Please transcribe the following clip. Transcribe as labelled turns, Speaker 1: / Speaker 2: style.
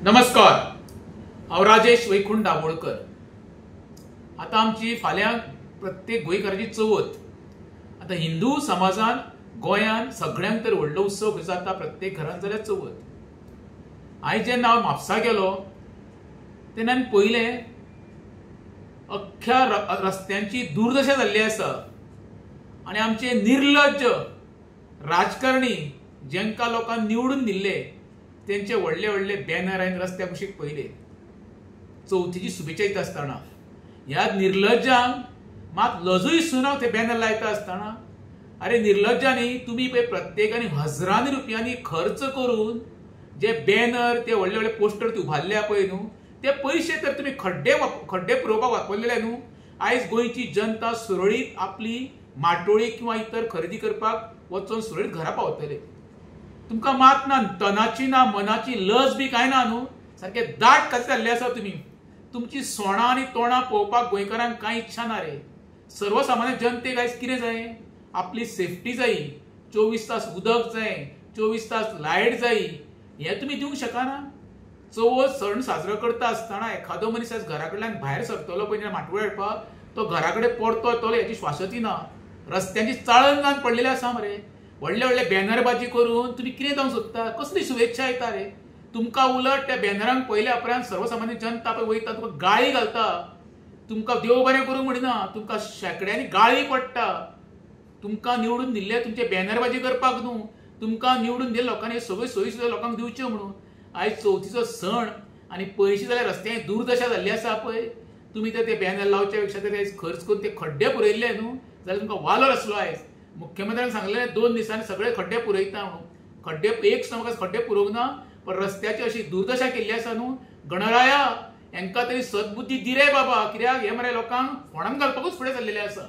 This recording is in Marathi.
Speaker 1: नमस्कार, हांव राजेश वैकुंठ दाबोळकर। आता आमची फाल्यां प्रत्येक गोंयकाराची चवथ। आता हिंदू समाजान गोंयान सगळ्यांक तर व्हडलो उत्सव जाता प्रत्येक घरांत जाल्यार चवथ। हांवें जेन्ना हांव म्हापसा गेलो तेन्ना पयलें अख्ख्या रस्त्यांची दुर्दशा जाल्ली आसा आनी आमचे निर्लज्ज राजकारणी जेंका लोकांनी निवडून दिल्ले तेंचे व्हडले व्हडले बॅनर हांवें रस्त्या कुशीक पयले चवथीची शुभेच्छा दिता आसतना। ह्या निर्लज्जांक मात लजूय सुना ते बॅनर लायता आसतना अरे निर्लज्जांनी तुमी पळय प्रत्येकानी हजारांनी रुपयांनी खर्च करून जे बॅनर ते व्हडले व्हडले पोस्टर ते उभारल्या पळय न्हू ते पयशे तर तुमी खड्डे पुरोवपाक वापरलेले न्हू। आयज गोंयची जनता सुरळीत आपली माटोळी किंवा इतर खरेदी करपाक वचून सुरळीत घरा पावतले। तुमकां मात ना तनाची ना मनाची लज बी कांय ना न्हू, सारखे दाट कशे जाल्ले आसा तुमी। तुमची सोणां आनी तोंडां पळोवपाक गोंयकारांक कांय इच्छा ना रे। सर्वसामान्य जनतेक आयज कितें जाय, आपली सेफ्टी जायी, 24 तास उदक जाय, 24 तास लायट जायी, हें तुमी दिवंक शकना। चवथ सण साजरो करता आसतना एखादो मनीस आयज घरा कडल्यान भायर सरतलो पळय माटोळी हाडपाक तो घरा कडेन परतो येतलो हेची स्वासती ना। रस्त्यांची चाळण पडलेली आसा मरे, व्हडले व्हडले बॅनरबाजी करून तुमी कितें जावंक सोदता, कसली शुभेच्छा येता रे। तुमकां उलट त्या बॅनरांक पयल्या उपरांत सर्वसामान्य जनता पळय वयता तुमकां गाळी घालता, तुमकां देव बरें करूंक म्हणिना, तुमकां शेकड्यांनी गाळी पडटा। तुमकां निवडून दिल्ले तुमचे बॅनरबाजी करपाक न्हू, तुमकां निवडून दिल्ले लोकांनी सगळ्यो सोयी सुविधा लोकांक दिवच्यो म्हणून। आयज चवथीचो सण आनी पयशे जाल्यार रस्त्यांनी दुर्दशा जाल्ली आसा पळय, तुमी ते बॅनर लावच्या पेक्षा ते खर्च करून ते खड्डे पुरयल्ले न्हू जाल्यार तुमकां वालोर आसलो। आयज मुख्यमंत्र्यान सांगलें 2 दिसांनी सगळे खड्डे पुरयता म्हणून। खड्डे एक समज खड्डे पुरोवंक ना, पण रस्त्याची अशी दुर्दशा केल्ली आसा न्हू। गणराया हेंका तरी सद्बुद्धी दी रे बाबा, कित्याक हे मरे लोकांक फोंडान घालपाकूच फुडें सरलेले आसा।